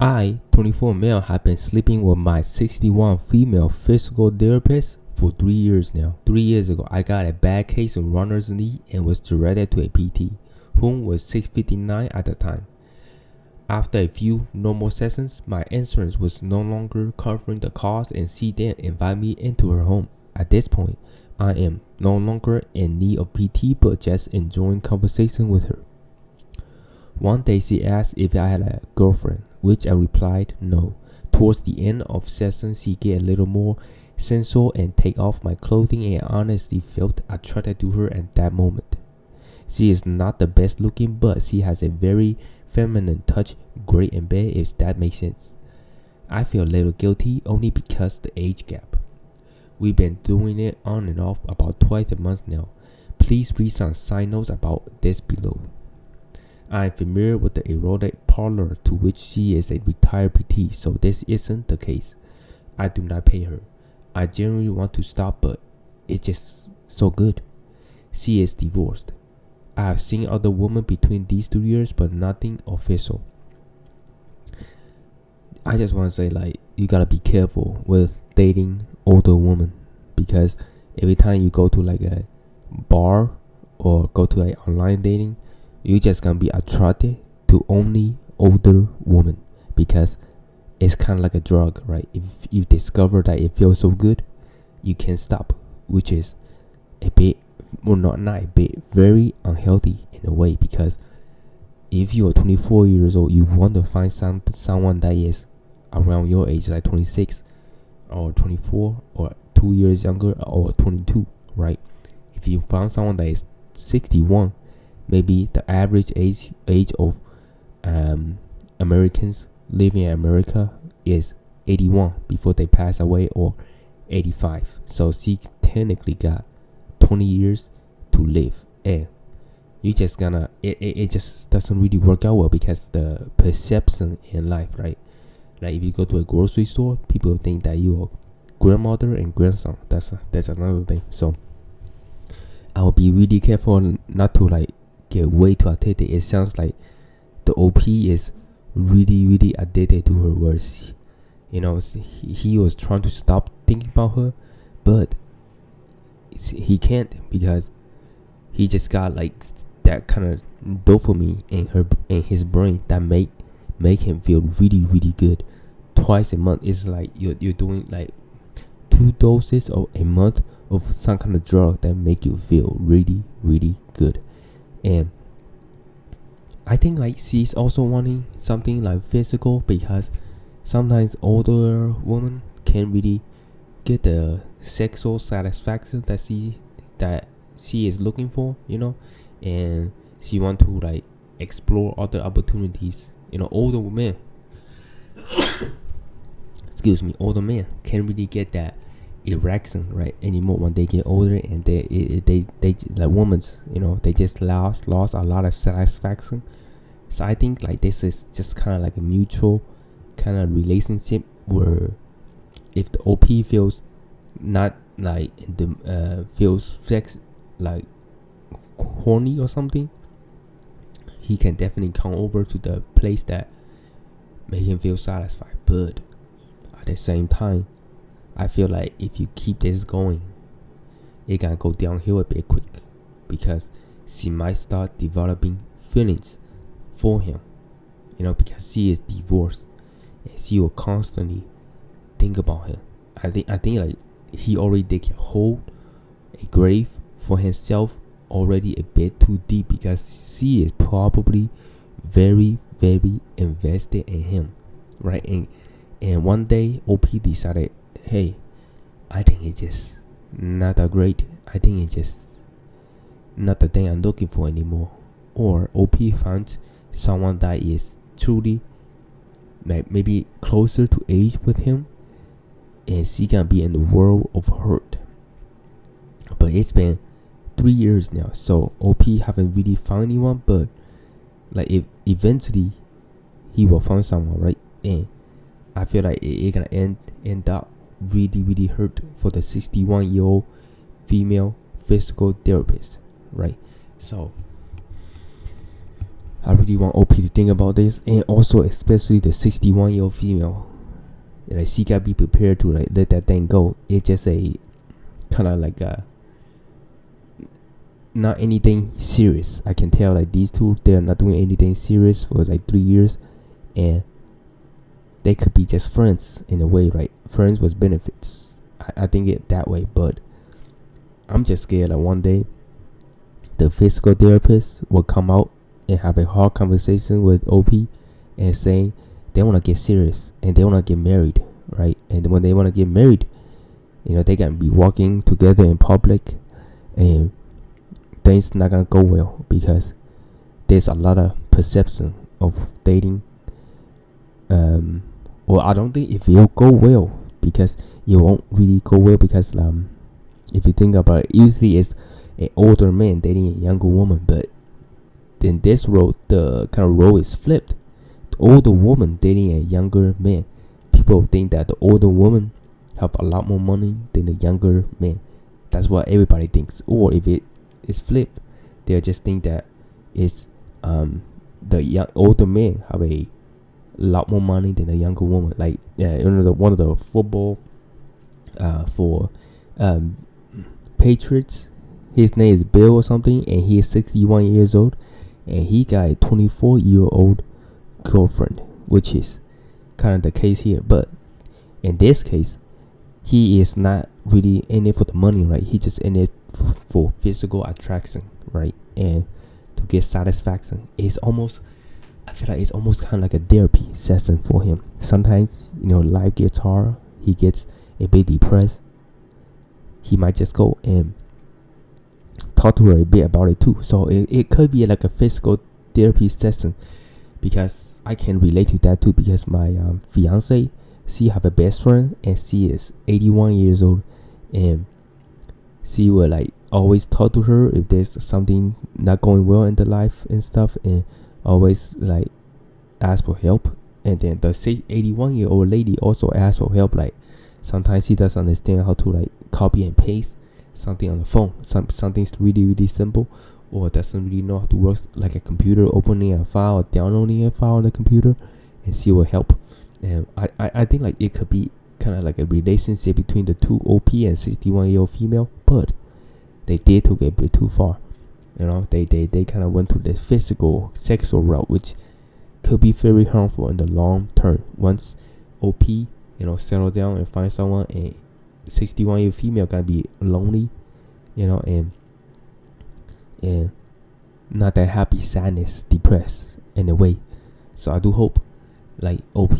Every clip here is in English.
I, 24 male, have been sleeping with my 61 female physical therapist for 3 years now. 3 years ago, I got a bad case of runner's knee and was directed to a PT, whom was 659 at the time. After a few normal sessions, my insurance was no longer covering the cost and she then invited me into her home. At this point, I am no longer in need of PT but just enjoying conversation with her. One day she asked if I had a girlfriend, which I replied no. Towards the end of session, she get a little more sensual and take off my clothing and honestly felt attracted to her at that moment. She is not the best looking, but she has a very feminine touch, great in bed if that makes sense. I feel a little guilty only because the age gap. We've been doing it on and off about twice a month now. Please read some side notes about this below. I am familiar with the erotic parlor to which she is a retired PT, so this isn't the case. I do not pay her. I genuinely want to stop, but it's just so good. She is divorced. I have seen other women between these 2 years, but nothing official. I just want to say, you gotta be careful with dating older women, because every time you go to a bar or go to online dating, you just gonna be attracted to only older women, because it's kind of like a drug, right? If you discover that it feels so good, you can't stop, which is a bit, well, not a bit, very unhealthy in a way, because if you are 24 years old, you want to find someone that is around your age, like 26 or 24 or 2 years younger or 22, right? If you found someone that is 61, maybe the average age of Americans living in America is 81 before they pass away, or 85. So she technically got 20 years to live, and you just gonna it just doesn't really work out well, because the perception in life, right? Like if you go to a grocery store, people think that you are grandmother and grandson. That's another thing. So I will be really careful not to get way too addicted. It sounds like the OP is really addicted to her words. He was trying to stop thinking about her, but he can't, because he just got that kind of dopamine in his brain that make him feel really good. Twice a month is like you're doing 2 doses of a month of some kind of drug that make you feel really good. And I think she's also wanting something physical, because sometimes older women can't really get the sexual satisfaction that she is looking for, and she want to explore other opportunities. Older men older men can't really get that erection right anymore when they get older, and they women's, they just lost a lot of satisfaction. So I think this is just kind of like a mutual kind of relationship, where if the OP feels not feels sex horny or something, he can definitely come over to the place that make him feel satisfied. But at the same time, I feel like if you keep this going, it can go downhill a bit quick, because she might start developing feelings for him, because she is divorced, and she will constantly think about him. I think he already dig a grave for himself already a bit too deep, because she is probably very invested in him, right? And one day OP decided, hey, I think it's just not that great. I think it's just not the thing I'm looking for anymore. Or OP found someone that is truly maybe closer to age with him, and she can be in the world of hurt. But it's been 3 years now, so OP haven't really found anyone. But if eventually he will find someone, right? And I feel like it gonna end up really hurt for the 61-year-old female physical therapist, right? So I really want OP to think about this, and also especially the 61-year-old female. Like she gotta be prepared to like let that thing go. It's just a kind of like a not anything serious. I can tell like these two, they're not doing anything serious for like 3 years, and they could be just friends in a way, right? Friends with benefits. I think it that way, but I'm just scared that one day the physical therapist will come out and have a hard conversation with OP and saying they want to get serious and they want to get married, right? And when they want to get married, they can be walking together in public, and things not gonna go well because there's a lot of perception of dating. Well, I don't think if it'll go well, because it won't really go well, because if you think about it, usually it's an older man dating a younger woman, but in this role, the kind of role is flipped. The older woman dating a younger man, people think that the older woman have a lot more money than the younger man. That's what everybody thinks. Or if it is flipped, they'll just think that it's the older man have a lot more money than the younger woman. Like one of the football for Patriots, his name is Bill or something, and he is 61 years old, and he got a 24-year-old girlfriend, which is kind of the case here. But in this case, he is not really in it for the money, right? He just in it for physical attraction, right? And to get satisfaction. I feel like it's almost kind of like a therapy session for him. Sometimes, life gets hard. He gets a bit depressed. He might just go and talk to her a bit about it too. So it could be like a physical therapy session, because I can relate to that too, because my fiance, she have a best friend, and she is 81 years old, and she will like always talk to her if there's something not going well in the life and stuff, and always like ask for help. And then the 81-year-old lady also asks for help. Like sometimes she doesn't understand how to like copy and paste something on the phone, something's really really simple, or doesn't really know how to work like a computer, opening a file or downloading a file on the computer, and she will help. And I think like it could be kind of like a relationship between the two OP and 61-year-old female, but they did took it a bit too far. They kind of went to the physical sexual route, which could be very harmful in the long term. Once OP settle down and find someone, and 61-year-old female gonna be lonely, and not that happy, sadness, depressed in a way. So I do hope like OP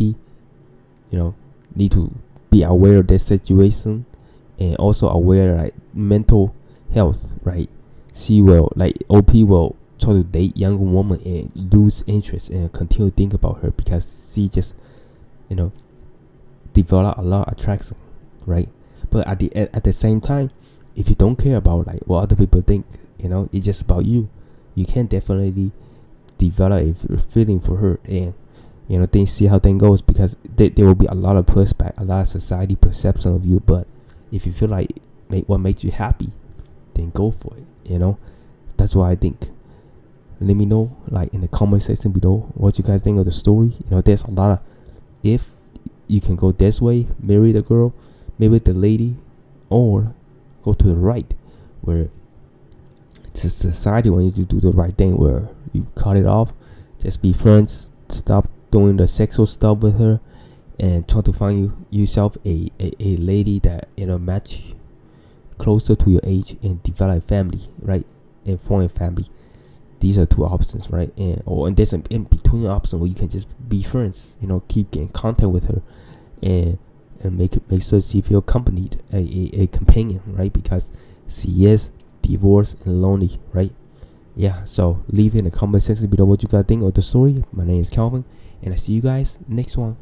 need to be aware of this situation, and also aware like mental health, right? She will like OP will try to date younger woman and lose interest and continue to think about her, because she just develop a lot of attraction, right? But at the same time, if you don't care about like what other people think, it's just about you, you can definitely develop a feeling for her, and see how things goes, because there will be a lot of pushback, a lot of society perception of you. But if you feel like what makes you happy, then go for it. That's what I think. Let me know like in the comment section below what you guys think of the story. There's a lot of, if you can go this way, marry the girl, maybe the lady, or go to the right, where the society wants you to do the right thing, where you cut it off, just be friends, stop doing the sexual stuff with her, and try to find yourself a lady that match closer to your age, and develop a family, right? And form a family. These are two options, right? And there's an in between option where you can just be friends, keep getting contact with her, and make sure she feel accompanied, a companion, right? Because she is divorced and lonely, right? Yeah, so leave in the comment section below what you guys think of the story. My name is Calvin, and I see you guys next one.